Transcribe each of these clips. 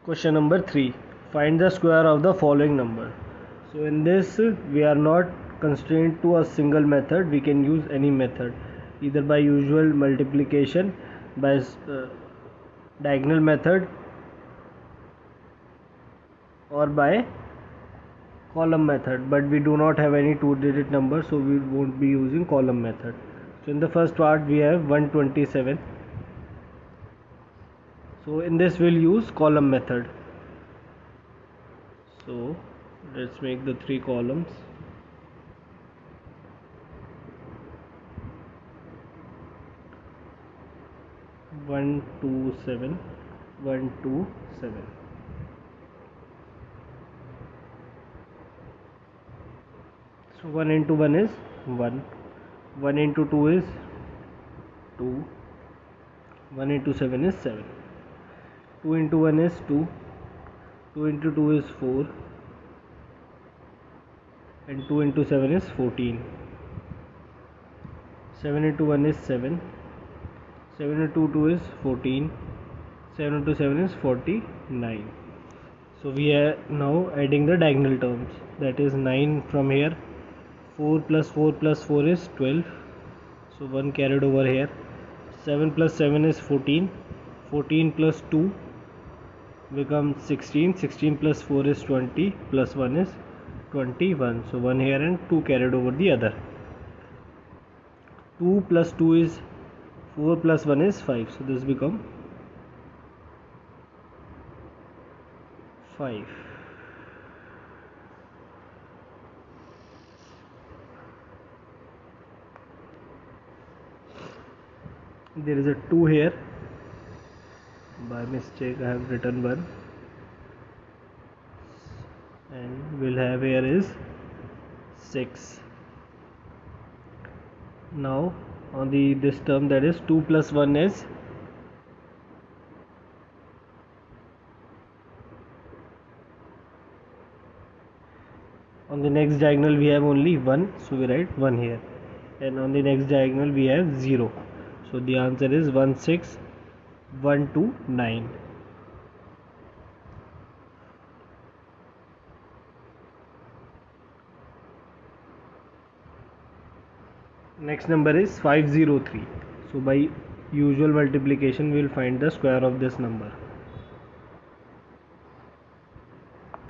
Question number 3. Find the square of the following number. So in this we are not constrained to a single method. We can use any method, either by usual multiplication, by diagonal method, or by column method, but we do not have any two-digit number, so we won't be using column method. So in the first part we have 127. So in this we'll use column method. So let's make the 3 columns. One, two, 7, 1, 2, 7. So 1 into 1 is 1. 1 into 2 is 2. 1 into 7 is 7. 2 into 1 is 2. 2 into 2 is 4. And 2 into 7 is 14. 7 into 1 is 7. 7 into 2 is 14. 7 into 7 is 49. So we are now adding the diagonal terms. That is 9 from here. 4 plus 4 plus 4 is 12. So 1 carried over here. 7 plus 7 is 14. 14 plus 2 becomes 16. 16 plus 4 is 20. Plus 1 is 21. So 1 here and 2 carried over the other. 2 plus 2 is 4 plus 1 is 5. So this becomes 5. There is a 2 here. By mistake I have written 1. And we'll have here is 6. Now on this term, that is 2 plus 1 is on the next diagonal we have only 1, so we write 1 here, and on the next diagonal we have 0. So the answer is 1 6 1 2 9. Next number is 503. So by usual multiplication we will find the square of this number.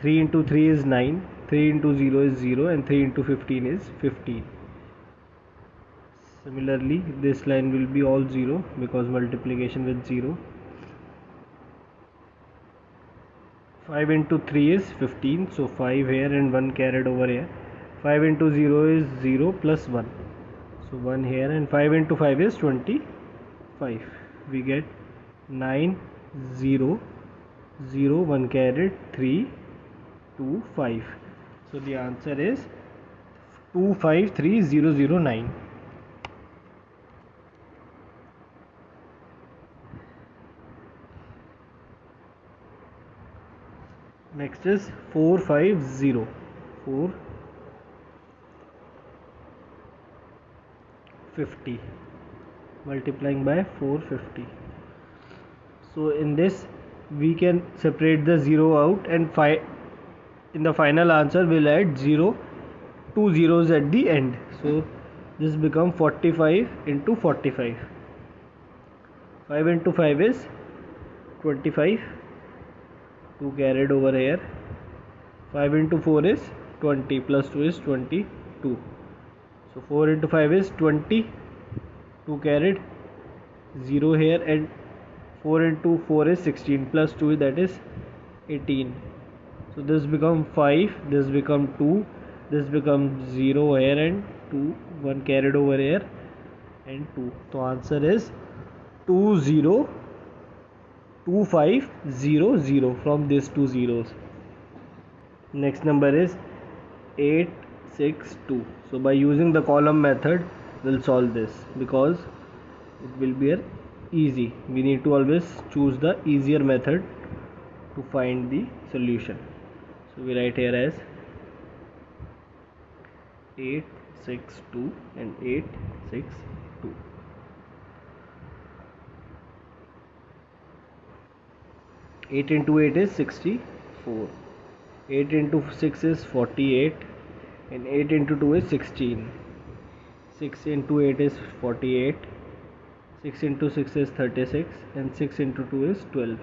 3 into 3 is 9, 3 into 0 is 0, and 3 into 15 is 15. Similarly, this line will be all 0 because multiplication with 0. 5 into 3 is 15, so 5 here and 1 carried over here. 5 into 0 is 0 plus 1, so 1 here, and 5 into 5 is 25. We get 9 0 0 1 carried 3 2 5. So the answer is 253009. Next is 450. 450 multiplying by 450. So in this we can separate the 0 out, and in the final answer we'll add 0, 2 zeros at the end. So this becomes 45 into 45. 5 into 5 is 25. 2 carried over here. 5 into 4 is 20 plus 2 is 22. So 4 into 5 is 20. 2 carried, 0 here, and 4 into 4 is 16 plus 2, that is 18. So this becomes 5, this becomes 2, this becomes 0 here and 2, 1 carried over here and 2. So answer is 202500 from these two zeros. Next number is 862. So by using the column method we'll solve this because it will be easy. We need to always choose the easier method to find the solution. So we write here as 862 and 862. 8 into 8 is 64. 8 into 6 is 48, and 8 into 2 is 16. 6 into 8 is 48. 6 into 6 is 36, and 6 into 2 is 12.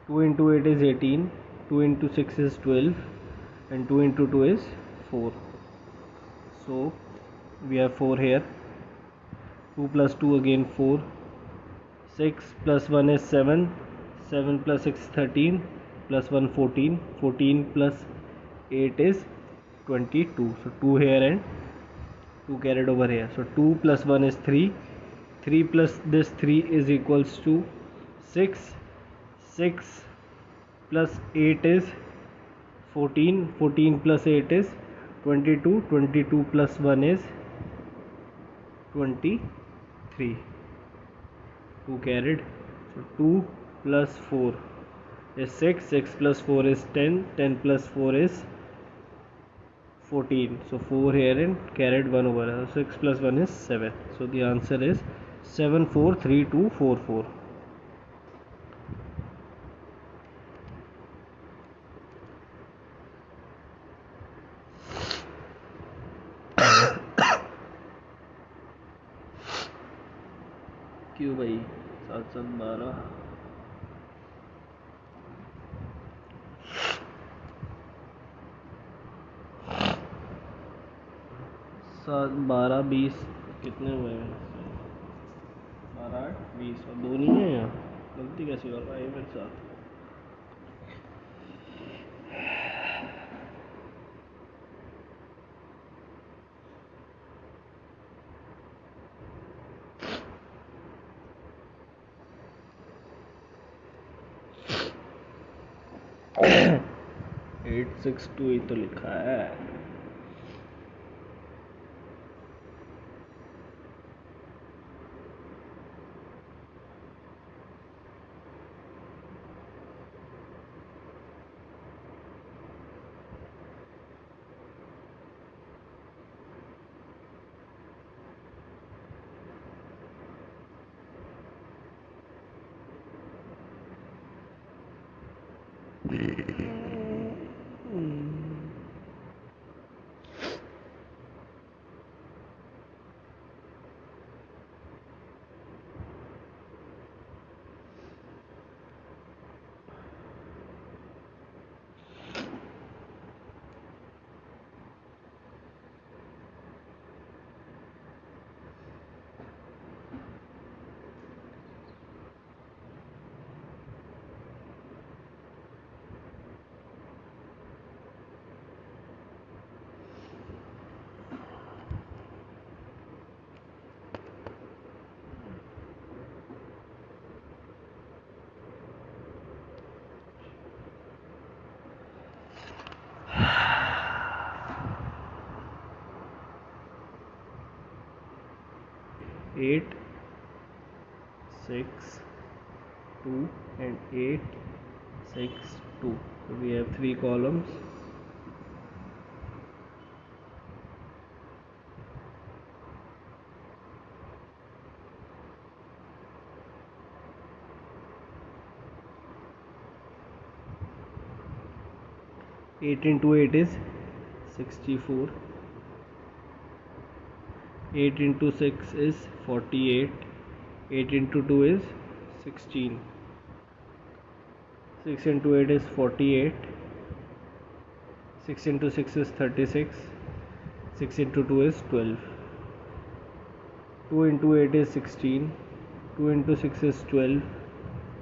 2 into 8 is 18. 2 into 6 is 12, and 2 into 2 is 4. So we have 4 here. 2 plus 2 again 4. 6 plus 1 is 7. 7 plus 6 is 13. Plus 1 14. 14 plus 8 is 22. So 2 here and 2 carried over here. So 2 plus 1 is 3. 3 plus this 3 is equals to 6. 6 plus 8 is 14. 14 plus 8 is 22. 22 plus 1 is 23. 2 carried. So 2 plus 4 is 6. 6 plus 4 is 10. 10 plus 4 is 14. So 4 here and carried 1 over. 6 plus 1 is 7. So the answer is 743244. क्यों भाई 7 7 12 7 12 20 कितने हुए हैं? 12 8 20 और 2 नहीं है यहाँ. गलती कैसी कर रहा है मेरे साथ? एट 6 2 ही तो लिखा है. Eight 6 2 and 8 6 2. So we have 3 columns. Eight into 8 is 64. 8 into 6 is 48. 8 into 2 is 16. 6 into 8 is 48. 6 into 6 is 36. 6 into 2 is 12. 2 into 8 is 16. 2 into 6 is 12.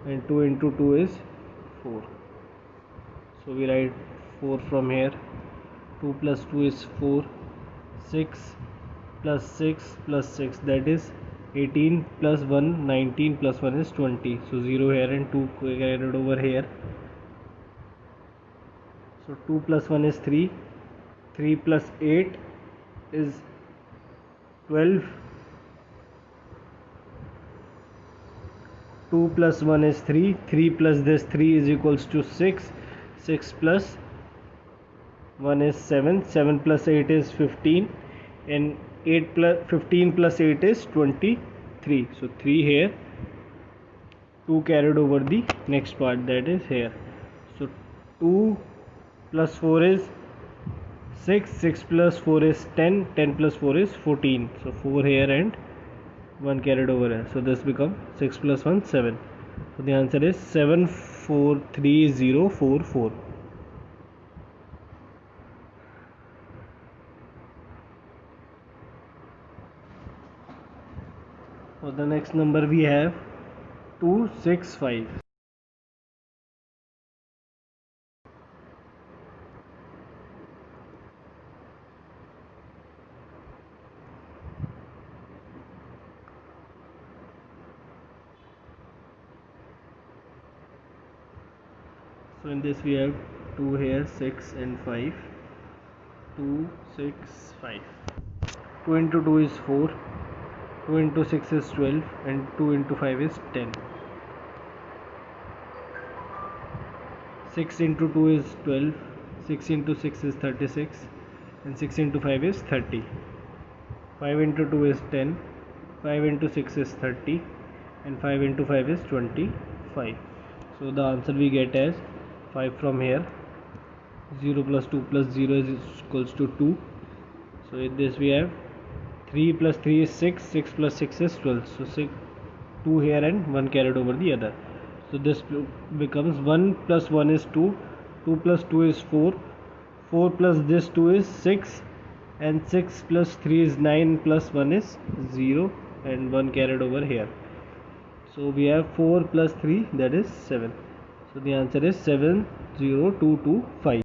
And 2 into 2 is 4. So we write 4 from here. 2 plus 2 is 4. 6 plus 6 plus 6, that is 18 plus 1 19 plus 1 is 20. So 0 here and 2 carried over here. So 2 plus 1 is 3. 3 plus 8 is 12. 2 plus 1 is 3. 3 plus this 3 is equals to 6. 6 plus 1 is 7. 7 plus 8 is 15. And 8 plus 15 plus 8 is 23. So 3 here 2 carried over the next part, that is here. So 2 plus 4 is 6, 6 plus 4 is 10, 10 plus 4 is 14. So 4 here and 1 carried over here. So this becomes 6 plus 1, 7. So the answer is 743044. For the next number we have 265. So in this we have 2 here, 6 and 5. 2, 6, 5. 2 into 2 is 4. 2 into 6 is 12 and 2 into 5 is 10. 6 into 2 is 12. 6 into 6 is 36 and 6 into 5 is 30. 5 into 2 is 10. 5 into 6 is 30 and 5 into 5 is 25. So the answer we get as 5 from here. 0 plus 2 plus 0 is equals to 2. So in this we have 3 plus 3 is 6, 6 plus 6 is 12. So 2 here and 1 carried over the other. So this becomes 1 plus 1 is 2, 2 plus 2 is 4, 4 plus this 2 is 6 and 6 plus 3 is 9 plus 1 is 0 and 1 carried over here. So we have 4 plus 3, that is 7. So the answer is 70225.